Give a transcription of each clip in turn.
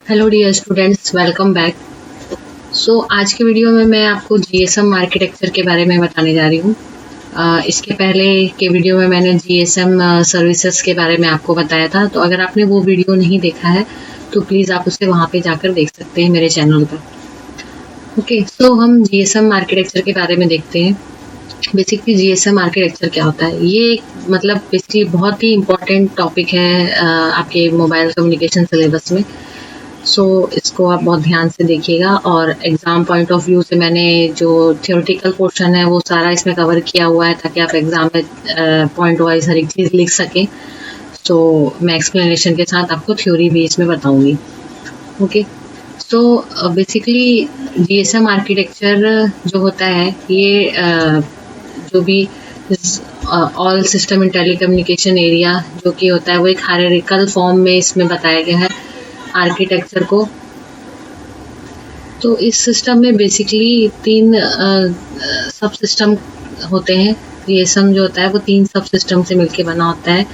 Hello dear students, welcome back. आज के video में मैं आपको जीएसएम आर्किटेक्चर के बारे में बताने जा रही हूँ। इसके पहले के वीडियो में मैंने जीएसएम सर्विसेज के बारे में आपको बताया था, तो अगर आपने वो वीडियो नहीं देखा है तो प्लीज़ आप उसे वहाँ पे जाकर देख सकते हैं मेरे चैनल पर। हम जीएसएम आर्किटेक्चर के बारे में देखते हैं। बेसिकली जीएसएम आर्किटेक्चर क्या होता है, ये मतलब बेसिकली बहुत ही इम्पोर्टेंट टॉपिक है आपके मोबाइल कम्युनिकेशन सिलेबस में। इसको आप बहुत ध्यान से देखिएगा, और एग्ज़ाम पॉइंट ऑफ व्यू से मैंने जो थियोरेटिकल पोर्शन है वो सारा इसमें कवर किया हुआ है, ताकि आप एग्ज़ाम में पॉइंट वाइज हर एक चीज़ लिख सकें। मैं एक्सप्लेनेशन के साथ आपको थ्योरी भी इसमें बताऊंगी। बेसिकली जीएसएम आर्किटेक्चर जो होता है, ये जो भी all system in telecommunication area जो कि होता है, वो एक हायरार्किकल फॉर्म में इसमें बताया गया है आर्किटेक्चर को। तो इस सिस्टम में बेसिकली 3 सब सिस्टम होते हैं। जीएसएम जो होता है वो 3 सब सिस्टम से मिलके बना होता है।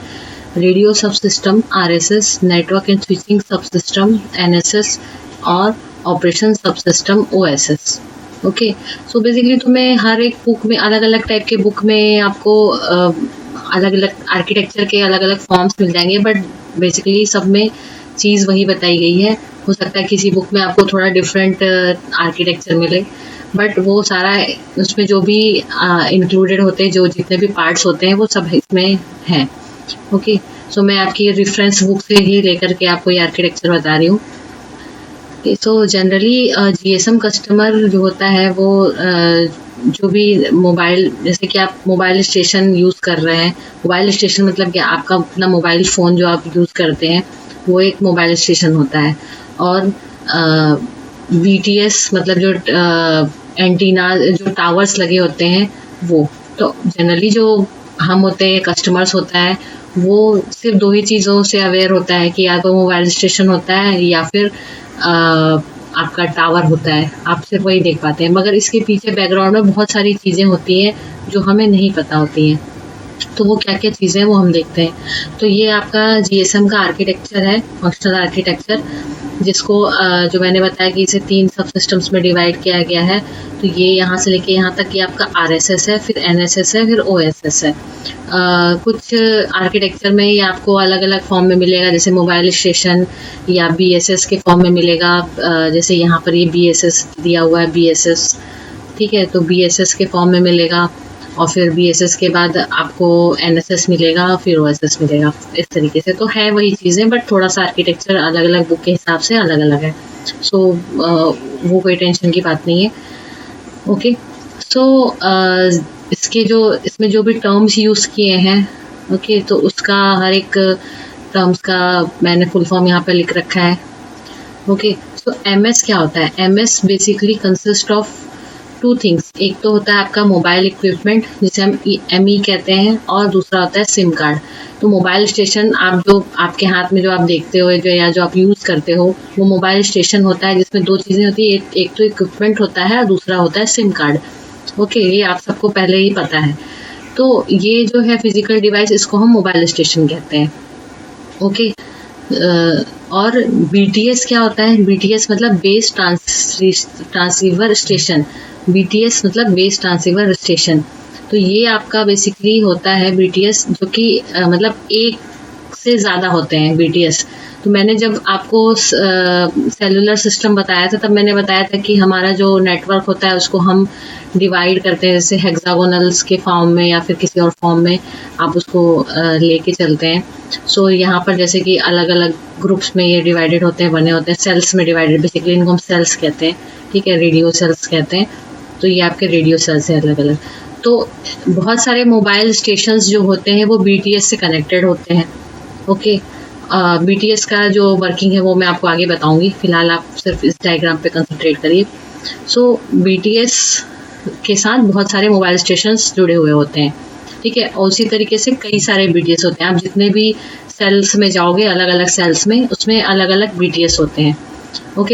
रेडियो सब system RSS, network and switching सब सिस्टम एनएसएस, और ऑपरेशन सब सिस्टम ओएसएस। बेसिकली तुम्हें हर एक बुक में अलग अलग टाइप के बुक में आपको अलग अलग आर्किटेक्चर के अलग अलग फॉर्म्स मिल जाएंगे, बट बेसिकली सब में चीज़ वही बताई गई है। हो सकता है किसी बुक में आपको थोड़ा डिफरेंट आर्किटेक्चर मिले, बट वो सारा उसमें जो भी इंक्लूडेड होते हैं, जो जितने भी पार्ट्स होते हैं वो सब इसमें हैं। मैं आपकी रेफरेंस बुक से ही लेकर के आपको ये आर्किटेक्चर बता रही हूँ। जनरली जीएसएम कस्टमर जो होता है वो जो भी मोबाइल, जैसे कि आप मोबाइल स्टेशन यूज़ कर रहे हैं। मोबाइल स्टेशन मतलब कि आपका अपना मोबाइल फ़ोन जो आप यूज़ करते हैं वो एक मोबाइल स्टेशन होता है। और बीटीएस मतलब जो एंटीना, जो टावर्स लगे होते हैं वो। तो जनरली जो हम होते हैं, कस्टमर्स होता है, वो सिर्फ 2 ही चीज़ों से अवेयर होता है कि या तो मोबाइल स्टेशन होता है या फिर आपका टावर होता है। आप सिर्फ वही देख पाते हैं, मगर इसके पीछे बैकग्राउंड में बहुत सारी चीज़ें होती हैं जो हमें नहीं पता होती हैं। तो वो क्या क्या चीज़ें हैं वो हम देखते हैं। तो ये आपका जीएसएम का आर्किटेक्चर है, फंक्शनल आर्किटेक्चर, जिसको जो मैंने बताया कि इसे 3 सब सिस्टम्स में डिवाइड किया गया है। तो ये यहाँ से लेके यहाँ तक ये आपका आरएसएस है, फिर एनएसएस है, फिर ओएसएस है। कुछ आर्किटेक्चर में ये आपको अलग अलग फॉर्म में मिलेगा, जैसे मोबाइल स्टेशन या बीएसएस के फॉर्म में मिलेगा। जैसे यहाँ पर ये बीएसएस दिया हुआ है, बीएसएस, ठीक है, तो बीएसएस के फॉर्म में मिलेगा, और फिर बीएसएस के बाद आपको एनएसएस मिलेगा, फिर ओएसएस मिलेगा, इस तरीके से। तो है वही चीज़ें, बट थोड़ा सा आर्किटेक्चर अलग अलग बुक के हिसाब से अलग अलग है। वो कोई टेंशन की बात नहीं है। इसके जो इसमें जो भी टर्म्स यूज़ किए हैं, तो उसका हर एक टर्म्स का मैंने फुल फॉर्म यहाँ पर लिख रखा है। एमएस क्या होता है? MS basically consist of 2 things. एक तो होता है आपका मोबाइल इक्विपमेंट, जिसे हम एमई कहते हैं, और दूसरा होता है सिम कार्ड। तो मोबाइल स्टेशन, आप जो आपके हाथ में जो आप देखते हो या जो आप यूज़ करते हो, वो मोबाइल स्टेशन होता है, जिसमें 2 चीज़ें होती है। एक तो इक्विपमेंट होता है और दूसरा होता है सिम कार्ड। ये आप सबको पहले ही पता है। तो ये जो है फिजिकल डिवाइस, इसको हम मोबाइल स्टेशन कहते हैं। और बीटीएस क्या होता है? बीटीएस मतलब बेस ट्रांसीवर स्टेशन। बीटीएस मतलब बेस ट्रांसीवर स्टेशन। तो ये आपका बेसिकली होता है बीटीएस, जो कि मतलब एक से ज़्यादा होते हैं बीटीएस। तो मैंने जब आपको सेलुलर सिस्टम बताया था, तब मैंने बताया था कि हमारा जो नेटवर्क होता है उसको हम डिवाइड करते हैं, जैसे हेक्सागोनल्स के फॉर्म में या फिर किसी और फॉर्म में आप उसको लेके चलते हैं। यहाँ पर जैसे कि अलग अलग ग्रुप्स में ये डिवाइडेड होते हैं, बने होते हैं, सेल्स में डिवाइडेड। बेसिकली इनको हम सेल्स कहते हैं, ठीक है, रेडियो सेल्स कहते हैं। तो ये आपके रेडियो सेल्स हैं अलग अलग। तो बहुत सारे मोबाइल स्टेशंस जो होते हैं वो बीटीएस से कनेक्टेड होते हैं। बीटीएस का जो वर्किंग है वो मैं आपको आगे बताऊंगी, फिलहाल आप सिर्फ इस डायग्राम पे कंसंट्रेट करिए। बीटीएस के साथ बहुत सारे मोबाइल स्टेशंस जुड़े हुए होते हैं, ठीक है, और उसी तरीके से कई सारे बीटीएस होते हैं। आप जितने भी सेल्स में जाओगे, अलग अलग सेल्स में, उसमें अलग अलग बीटीएस होते हैं।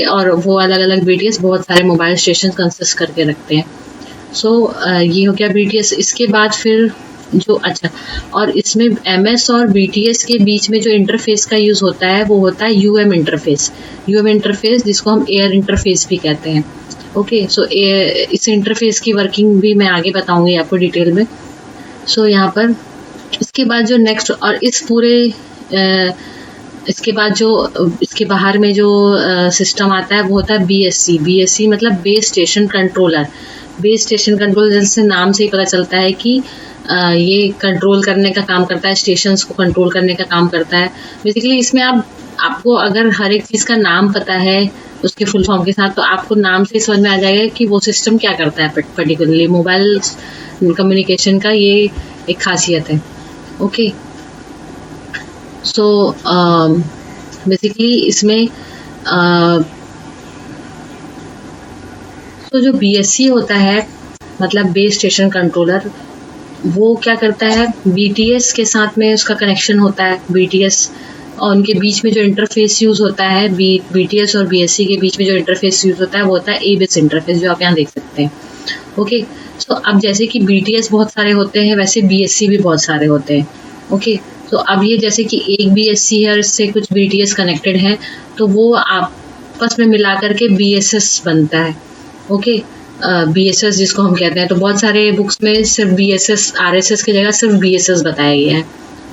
और वो अलग अलग बीटीएस बहुत सारे मोबाइल स्टेशन कंसिस्ट करके रखते हैं। ये हो गया बीटीएस। इसके बाद फिर जो अच्छा, और इसमें MS और BTS के बीच में जो इंटरफेस का यूज़ होता है वो होता है UM इंटरफेस। UM इंटरफेस जिसको हम एयर इंटरफेस भी कहते हैं। ओके, सो इस इंटरफेस की वर्किंग भी मैं आगे बताऊंगी आपको डिटेल में। सो यहाँ पर इसके बाद जो नेक्स्ट, और इस पूरे इसके बाद जो इसके बाहर में जो सिस्टम आता है वो होता है BSC। BSC मतलब base station controller. Base station controller से नाम से ही पता चलता है कि ये कंट्रोल करने का काम करता है, स्टेशंस को कंट्रोल करने का काम करता है। बेसिकली इसमें आपको अगर हर एक चीज़ का नाम पता है उसके फुल फॉर्म के साथ, तो आपको नाम से समझ में आ जाएगा कि वो सिस्टम क्या करता है। पर्टिकुलरली मोबाइल कम्युनिकेशन का ये एक खासियत है। ओके, सो बेसिकली इसमें तो जो BSC होता है मतलब बेस स्टेशन कंट्रोलर, वो क्या करता है, BTS के साथ में उसका कनेक्शन होता है। BTS और उनके बीच में जो इंटरफेस यूज़ होता है, BTS और BSC के बीच में जो इंटरफेस यूज़ होता है वो होता है ABIS इंटरफेस, जो आप यहाँ देख सकते हैं। ओके, सो अब जैसे कि BTS बहुत सारे होते हैं, वैसे BSC भी बहुत सारे होते हैं। ओके, तो अब ये जैसे कि एक BSC है और इससे कुछ BTS कनेक्टेड है, तो वो आपस में मिला करके BSS बनता है। ओके, BSS जिसको हम कहते हैं, तो बहुत सारे बुक्स में सिर्फ BSS, RSS की जगह सिर्फ BSS बताया गया है।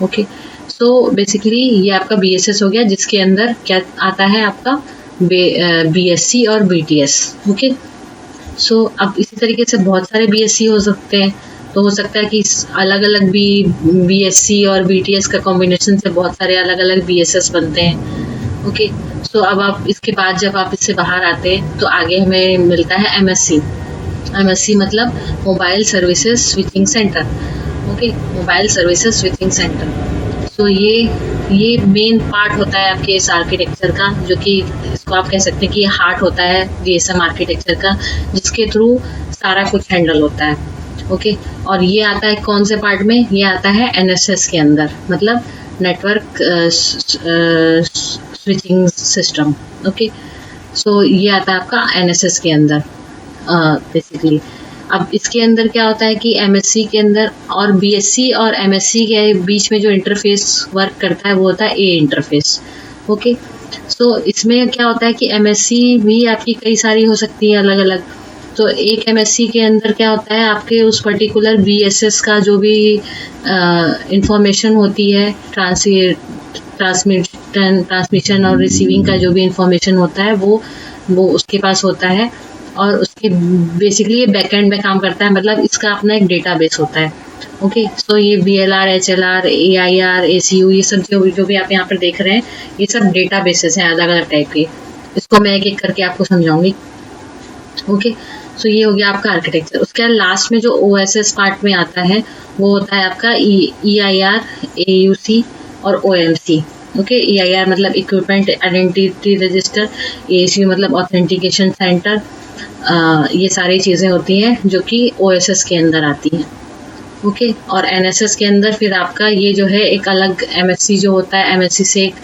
ओके, सो बेसिकली ये आपका BSS हो गया, जिसके अंदर क्या आता है आपका BSC और BTS। ओके, सो अब इसी तरीके से बहुत सारे BSC हो सकते हैं। तो हो सकता है कि अलग अलग भी BSC और BTS का कॉम्बिनेशन से बहुत सारे अलग अलग BSS बनते हैं। ओके, सो अब आप इसके बाद जब आप इससे बाहर आते हैं तो आगे हमें मिलता है MSC। MSC मतलब mobile services switching centre. Okay, mobile services switching centre. So ये मेन पार्ट होता है आपके इस आर्किटेक्चर का, जो कि इसको आप कह सकते हैं कि ये हार्ट होता है GSM आर्किटेक्चर का, जिसके थ्रू सारा कुछ हैंडल होता है। ओके, और ये आता है कौन से पार्ट में, ये आता है NSS के अंदर, मतलब नेटवर्क स्विचिंग सिस्टम। ओके, सो ये आता है आपका NSS के अंदर बेसिकली। अब इसके अंदर क्या होता है कि MSC के अंदर और BSC और MSC के बीच में जो इंटरफेस वर्क करता है वो होता है A इंटरफेस। ओके, सो इसमें क्या होता है कि MSC भी आपकी कई सारी हो सकती है अलग अलग। तो एक MSC के अंदर क्या होता है, आपके उस पर्टिकुलर BSS का जो भी इंफॉर्मेशन होती है, ट्रांसमिशन और रिसीविंग का जो भी इंफॉर्मेशन होता है वो उसके पास होता है, और उसके बेसिकली ये बैकएंड में काम करता है, मतलब इसका अपना एक डेटाबेस होता है। ओके, सो ये VLR, HLR, AIR, ACU, ये सब जो भी आप यहाँ पर देख रहे हैं, ये सब डेटाबेसेस हैं अलग अलग टाइप के। इसको मैं एक एक करके आपको समझाऊंगी। ओके, सो ये हो गया आपका आर्किटेक्चर। उसके बाद लास्ट में जो OSS पार्ट में आता है वो होता है आपका EIR, AUC और OMC। ओके, EIR मतलब इक्विपमेंट आइडेंटिटी रजिस्टर, AUC मतलब ऑथेंटिकेशन सेंटर। ये सारी चीज़ें होती हैं जो कि OSS के अंदर आती हैं। ओके, और NSS के अंदर फिर आपका ये जो है एक अलग MSC जो होता है, MSC से एक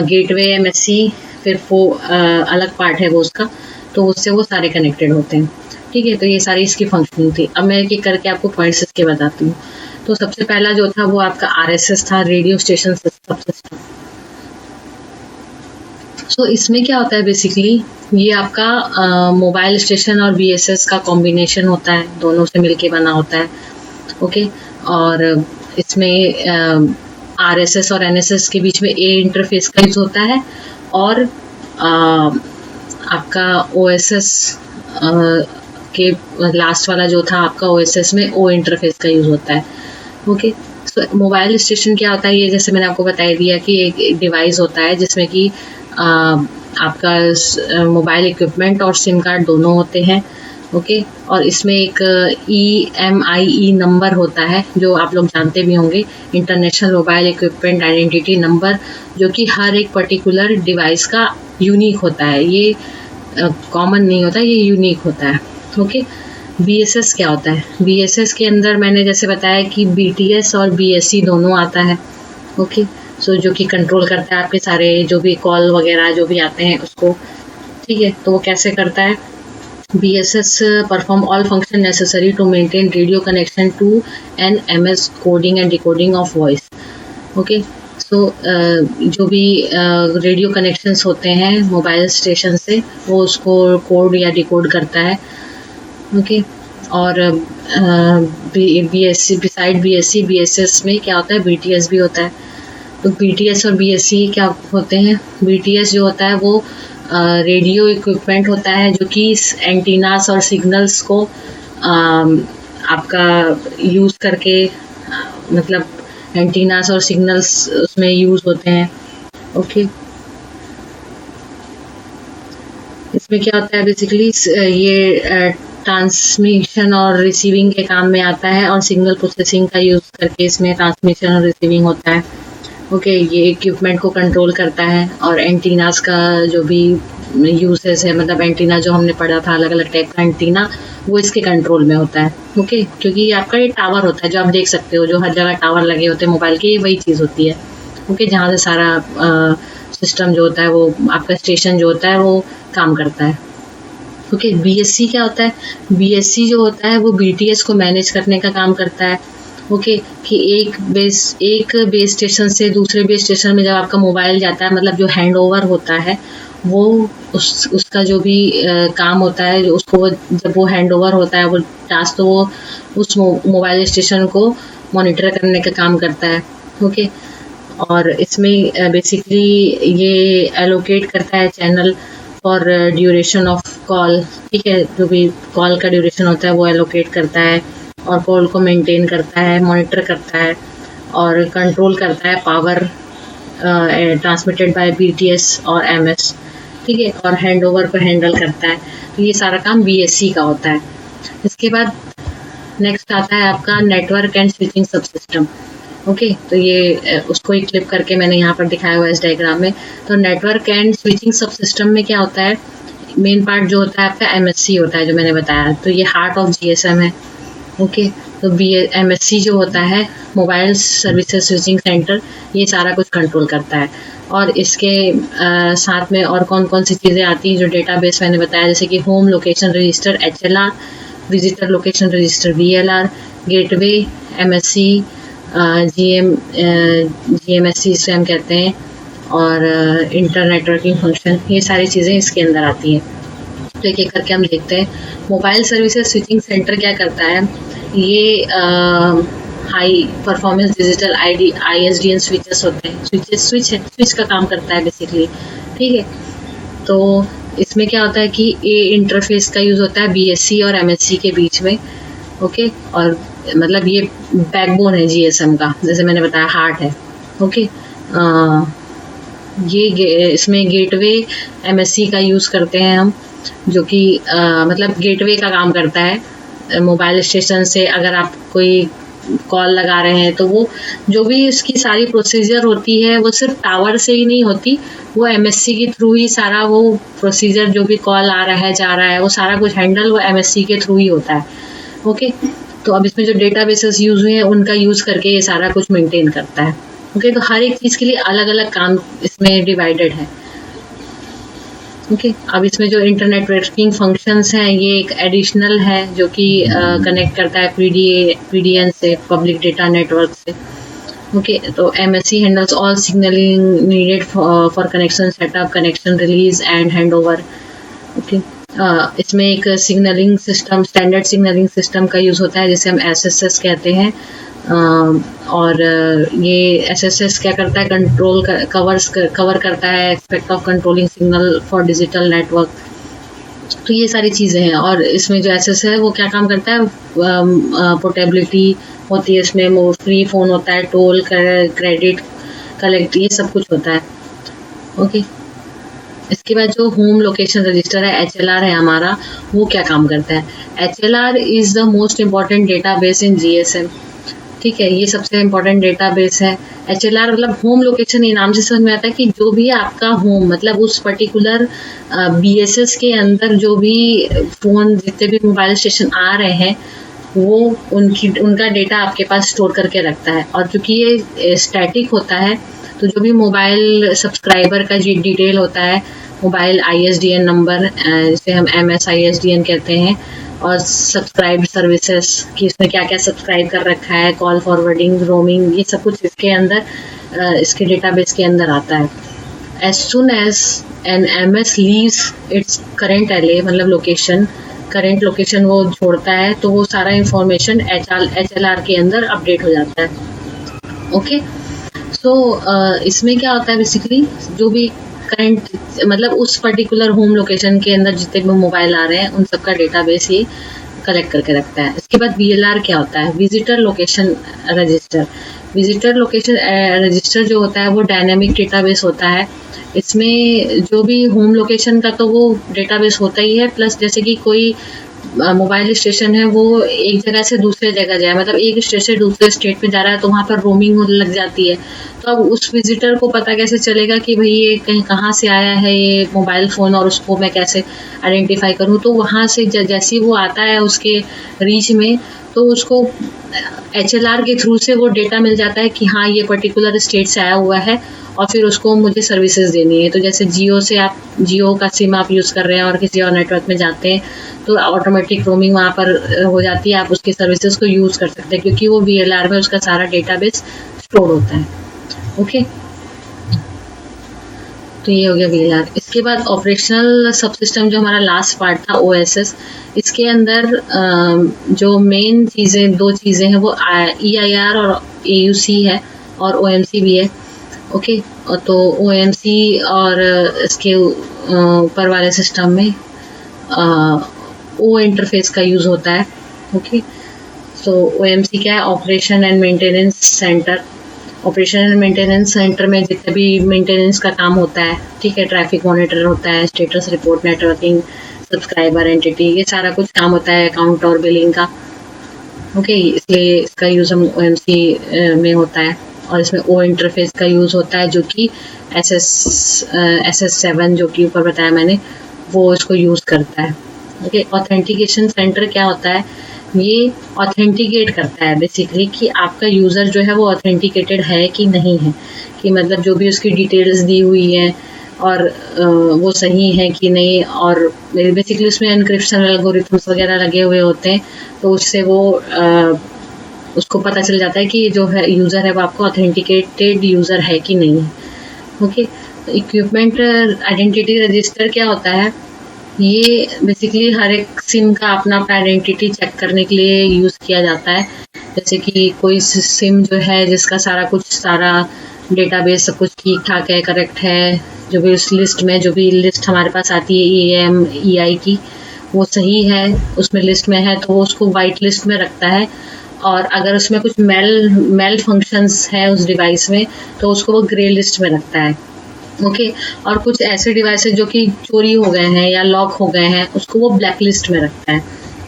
गेटवे MSC, फिर वो अलग पार्ट है वो उसका, तो उससे वो सारे कनेक्टेड होते हैं। ठीक है, तो ये सारी इसकी फंक्शनिंग थी। अब मैं एक एक करके आपको पॉइंट्स इसके बताती हूँ। तो सबसे पहला जो था वो आपका RSS था, रेडियो स्टेशन सिस्टम। सो इसमें क्या होता है, बेसिकली ये आपका मोबाइल स्टेशन और BSS का कॉम्बिनेशन होता है, दोनों से मिलके बना होता है। ओके, और इसमें RSS और NSS के बीच में A इंटरफेस का यूज होता है, और आपका OSS के लास्ट वाला जो था आपका OSS में O इंटरफेस का यूज होता है। ओके, सो मोबाइल स्टेशन क्या होता है, ये जैसे मैंने आपको बता दिया कि एक डिवाइस होता है जिसमें कि आपका मोबाइल इक्विपमेंट और सिम कार्ड दोनों होते हैं। ओके, और इसमें एक EMIE नंबर होता है, जो आप लोग जानते भी होंगे, international mobile equipment identity number, जो कि हर एक पर्टिकुलर डिवाइस का यूनिक होता है। ये कॉमन नहीं होता, ये यूनिक होता है। ओके, BSS क्या होता है, BSS के अंदर मैंने जैसे बताया कि BTS और BSC दोनों आता है। ओके, सो जो कि कंट्रोल करता है आपके सारे जो भी कॉल वगैरह जो भी आते हैं उसको। ठीक है, तो वो कैसे करता है, BSS perform all function necessary to maintain radio connection to an MS coding and decoding of voice. Okay, so जो भी रेडियो कनेक्शंस होते हैं मोबाइल स्टेशन से, वो उसको कोड या डिकोड करता है. ओके, और BSC बिसाइड BSC BSS में क्या होता है, BTS भी होता है. तो BTS और BSC क्या होते हैं? BTS जो होता है वो रेडियो इक्विपमेंट होता है जो कि एंटीनास और सिग्नल्स को आपका यूज़ करके मतलब एंटीनास और सिग्नल्स उसमें यूज़ होते हैं. ओके, इसमें क्या होता है बेसिकली, ये ट्रांसमिशन और रिसीविंग के काम में आता है और सिग्नल प्रोसेसिंग का यूज़ करके इसमें ट्रांसमिशन और रिसीविंग होता है. ओके, ये इक्विपमेंट को कंट्रोल करता है और एंटीनास का जो भी यूसेस है, मतलब एंटीना जो हमने पढ़ा था अलग अलग टाइप का एंटीना, वो इसके कंट्रोल में होता है. ओके, क्योंकि आपका ये टावर होता है जो आप देख सकते हो, जो हर जगह टावर लगे होते हैं मोबाइल के, ये वही चीज़ होती है. ओके, जहाँ से सारा सिस्टम जो होता है वो आपका स्टेशन जो होता है वो काम करता है. ओके, BSC क्या होता है? BSC जो होता है वो BTS को मैनेज करने का काम करता है. ओके, कि एक बेस स्टेशन से दूसरे बेस स्टेशन में जब आपका मोबाइल जाता है, मतलब जो हैंड ओवर होता है, वो उसका जो भी काम होता है, उसको जब वो हैंड ओवर होता है वो टास्क, तो वो उस मोबाइल स्टेशन को मॉनिटर करने का काम करता है. ओके, और इसमें बेसिकली ये एलोकेट करता है चैनल और ड्यूरेशन ऑफ कॉल. ठीक है, जो भी कॉल का ड्यूरेशन होता है वो एलोकेट करता है और कॉल को मेंटेन करता है, मॉनिटर करता है और कंट्रोल करता है पावर ट्रांसमिटेड बाय BTS और MS. ठीक है, और हैंड ओवर को हैंडल करता है. तो ये सारा काम BSC का होता है. इसके बाद नेक्स्ट आता है आपका नेटवर्क एंड स्विचिंग सब सिस्टम. ओके, तो ये उसको ही क्लिप करके मैंने यहाँ पर दिखाया हुआ है इस डायग्राम में. तो नेटवर्क एंड स्विचिंग सब सिस्टम में क्या होता है, मेन पार्ट जो होता है आपका MSC होता है जो मैंने बताया. तो ये हार्ट ऑफ GSM है. ओके, तो MSC जो होता है मोबाइल सर्विसेज स्विचिंग सेंटर, ये सारा कुछ कंट्रोल करता है. और इसके साथ में और कौन कौन सी चीज़ें आती हैं जो डेटाबेस मैंने बताया, जैसे कि home location register HLR, visitor location register VLR, gateway MSC, GMSC इसे हम कहते हैं, और इंटर नेटवर्किंग फंक्शन, ये सारी चीज़ें इसके अंदर आती हैं. तो एक एक करके हम देखते हैं. मोबाइल सर्विसेज स्विचिंग सेंटर क्या करता है, ये high performance digital ISDN switches होते हैं, स्विच का काम करता है बेसिकली. ठीक है, तो इसमें क्या होता है कि ये इंटरफेस का यूज़ होता है BSC और MSC के बीच में. ओके, और मतलब ये बैकबोन है GSM का, जैसे मैंने बताया हार्ट है. ओके, ये इसमें गेटवे MSC का यूज़ करते हैं हम, जो कि मतलब गेटवे का काम करता है मोबाइल स्टेशन से. अगर आप कोई कॉल लगा रहे हैं तो वो जो भी इसकी सारी प्रोसीजर होती है वो सिर्फ टावर से ही नहीं होती, वो MSC के थ्रू ही सारा वो प्रोसीजर, जो भी कॉल आ रहा है जा रहा है, वो सारा कुछ हैंडल वो MSC के थ्रू ही होता है. ओके, तो अब इसमें जो डेटाबेसेस यूज़ हुए हैं उनका यूज़ करके ये सारा कुछ मेंटेन करता है. ओके, तो हर एक चीज़ के लिए अलग अलग काम इसमें डिवाइडेड है. ओके, अब इसमें जो इंटरनेट नेटवर्किंग फंक्शंस हैं, ये एक एडिशनल है जो कि कनेक्ट करता है PDN से, पब्लिक डेटा नेटवर्क से. ओके, तो MSC handles all signalling needed for connection setup, connection release and handover. Okay, इसमें एक signalling system, standard signalling system का यूज़ होता है जिसे हम SSS कहते हैं. और ये SSS क्या करता है, कवर करता है aspect of controlling signal for digital network. तो ये सारी चीज़ें हैं. और इसमें जो SS है वो क्या काम करता है, पोर्टेबिलिटी होती है इसमें, फ्री फ़ोन होता है, टोल क्रेडिट कलेक्ट, ये सब कुछ होता है. ओके, इसके बाद जो होम लोकेशन रजिस्टर है HLR है हमारा, वो क्या काम करता है. HLR is the most important database in GSM. ठीक है, ये सबसे इम्पोर्टेंट डेटाबेस है. HLR मतलब होम लोकेशन, ये नाम से समझ में आता है कि जो भी आपका होम, मतलब उस पर्टिकुलर BSS के अंदर जो भी फ़ोन, जितने भी मोबाइल स्टेशन आ रहे हैं, वो उनका डेटा आपके पास स्टोर करके रखता है. और चूँकि ये स्टैटिक होता है, तो जो भी मोबाइल सब्सक्राइबर का जो डिटेल होता है मोबाइल ISDN नंबर, जिसे हम MSISDN कहते हैं, और सब्सक्राइब सर्विसेज कि इसमें क्या क्या सब्सक्राइब कर रखा है, कॉल फॉरवर्डिंग, रोमिंग, ये सब कुछ इसके अंदर इसके डेटाबेस के अंदर आता है। As soon as an MS leaves its current LA, मतलब लोकेशन, करंट लोकेशन वो छोड़ता है, तो वो सारा इंफॉर्मेशन HLR के अंदर अपडेट हो जाता है। ओके, सो इसमें क्या होता है, बेसिकली जो भी करंट, मतलब उस पर्टिकुलर होम लोकेशन के अंदर जितने भी मोबाइल आ रहे हैं उन सबका डेटाबेस ये कलेक्ट करके रखता है। इसके बाद VLR क्या होता है, visitor location register. Visitor location register जो होता है वो डायनेमिक डेटाबेस होता है। इसमें जो भी होम लोकेशन का तो वो डेटाबेस होता ही है, प्लस जैसे कि कोई मोबाइल स्टेशन है वो एक जगह से दूसरे जगह जाए, मतलब एक स्टेट से दूसरे स्टेट में जा रहा है, तो वहाँ पर रोमिंग लग जाती है। तो अब उस विजिटर को पता कैसे चलेगा कि भाई ये कहीं कहाँ से आया है ये मोबाइल फ़ोन, और उसको मैं कैसे आइडेंटिफाई करूँ। तो वहाँ से जैसे ही वो आता है उसके रीच में, तो उसको HLR के थ्रू से वो डेटा मिल जाता है कि हाँ ये पर्टिकुलर स्टेट से आया हुआ है, और फिर उसको मुझे सर्विसेज देनी है। तो जैसे जियो से, आप जियो का सिम आप यूज़ कर रहे हैं और किसी और नेटवर्क में जाते हैं, तो ऑटोमेटिक रोमिंग वहाँ पर हो जाती है, आप उसकी सर्विसेज को यूज़ कर सकते हैं, क्योंकि वो VLR में उसका सारा डेटाबेस स्टोर होता है। ओके, तो ये हो गया VLR। इसके बाद ऑपरेशनल सबसिस्टम, जो हमारा लास्ट पार्ट था, OSS। इसके अंदर जो मेन चीज़ें, दो चीज़ें हैं, वो EIR और AUC है, और OMC भी है। ओके, तो OMC और इसके ऊपर वाले सिस्टम में O इंटरफेस का यूज़ होता है। ओके, सो OMC क्या है, operation and maintenance centre. Operation and maintenance centre में जितना भी मेंटेनेंस का काम होता है, ठीक है, ट्रैफिक मॉनिटर होता है, status report, networking, subscriber entity, ये सारा कुछ काम होता है अकाउंट और बिलिंग का। ओके, इसलिए इसका यूज़ हम OMC में होता है, और इसमें O इंटरफेस का यूज़ होता है, जो कि SS7 जो कि ऊपर बताया मैंने, वो इसको यूज़ करता है। ओके, ऑथेंटिकेशन सेंटर क्या होता है, ये ऑथेंटिकेट करता है बेसिकली कि आपका यूज़र जो है वो ऑथेंटिकेटेड है कि नहीं है, कि मतलब जो भी उसकी डिटेल्स दी हुई हैं और वो सही है कि नहीं, और बेसिकली उसमें एनक्रिप्शन एल्गोरिथम्स वगैरह लगे हुए होते हैं, तो उससे वो उसको पता चल जाता है कि जो है यूज़र है वो आपको ऑथेंटिकेटेड यूज़र है कि नहीं है। ओके, इक्विपमेंट आइडेंटिटी रजिस्टर क्या होता है, ये बेसिकली हर एक सिम का अपना अपना आइडेंटिटी चेक करने के लिए यूज़ किया जाता है। जैसे कि कोई सिम जो है जिसका सारा डेटाबेस सब कुछ ठीक ठाक है, करेक्ट है, जो भी उस लिस्ट में, जो भी लिस्ट हमारे पास आती है EAM-EI की, वो सही है, उसमें लिस्ट में है, तो वो उसको वाइट लिस्ट में रखता है। और अगर उसमें कुछ मेल फंक्शंस है उस डिवाइस में, तो उसको वो ग्रे लिस्ट में रखता है। ओके, और कुछ ऐसे डिवाइसेस जो कि चोरी हो गए हैं या लॉक हो गए हैं, उसको वो ब्लैक लिस्ट में रखता है।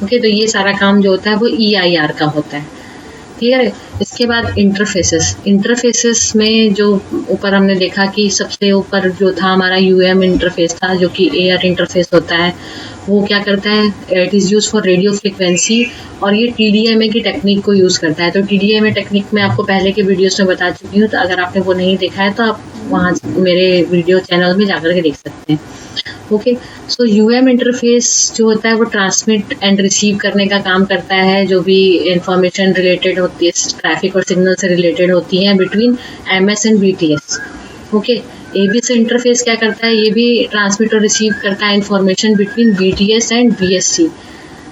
ओके, तो ये सारा काम जो होता है वो EIR का होता है। क्लियर है। इसके बाद इंटरफेसेस में जो ऊपर हमने देखा कि सबसे ऊपर जो था हमारा UM इंटरफेस था, जो कि एयर इंटरफेस होता है, वो क्या करता है, it is use for radio frequency, और ये TDMA की टेक्निक को यूज़ करता है। तो TDMA टेक्निक मैं आपको पहले के वीडियोस में बता चुकी हूँ, तो अगर आपने वो नहीं देखा है तो आप वहाँ मेरे वीडियो चैनल में जाकर के देख सकते हैं। ओके, सो UM इंटरफेस जो होता है वो ट्रांसमिट एंड रिसीव करने का काम करता है, जो भी इंफॉर्मेशन रिलेटेड होती है, ट्रैफिक और सिग्नल से रिलेटेड होती है, between MS and BTS। Okay, ABS interface क्या करता है, ये भी ट्रांसमिट और रिसीव करता है information between BTS and BSC,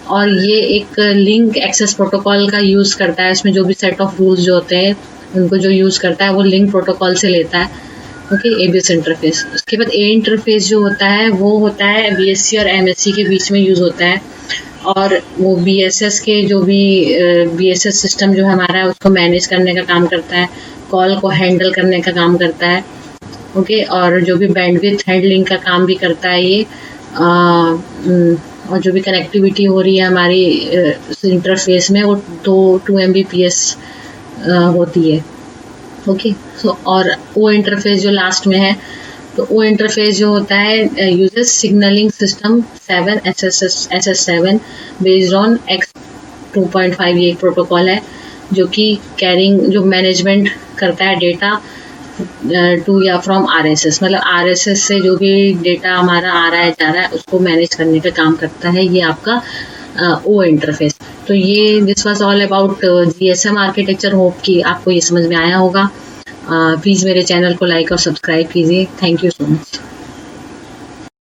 और ये एक लिंक एक्सेस प्रोटोकॉल का यूज़ करता है। इसमें जो भी सेट ऑफ रूल्स जो होते हैं उनको जो यूज़ करता है वो लिंक प्रोटोकॉल से लेता है। Okay, ABS interface. उसके बाद A इंटरफेस जो होता है वो होता है BSC और MSC के बीच में यूज़ होता है, और वो BSS के जो भी BSS सिस्टम जो हमारा है उसको मैनेज करने का काम करता है, कॉल को हैंडल करने का काम करता है। ओके, और जो भी बैंडविड्थ हैंडलिंग का काम भी करता है ये, और जो भी कनेक्टिविटी हो रही है हमारी इंटरफेस में वो 2 Mbps होती है। ओके, सो और O इंटरफेस जो लास्ट में है, तो O इंटरफेस जो होता है uses signalling system 7 SS7 based on X2.5, ये एक प्रोटोकॉल है जो कि कैरिंग, जो मैनेजमेंट करता है डेटा टू या फ्रॉम RSS, मतलब RSS से जो भी डेटा हमारा आ रहा है जा रहा है उसको मैनेज करने का काम करता है ये आपका ओ इंटरफेस। तो ये this was all about GSM architecture. Hope कि आपको ये समझ में आया होगा। प्लीज़ मेरे चैनल को लाइक और सब्सक्राइब कीजिए। Thank you so much.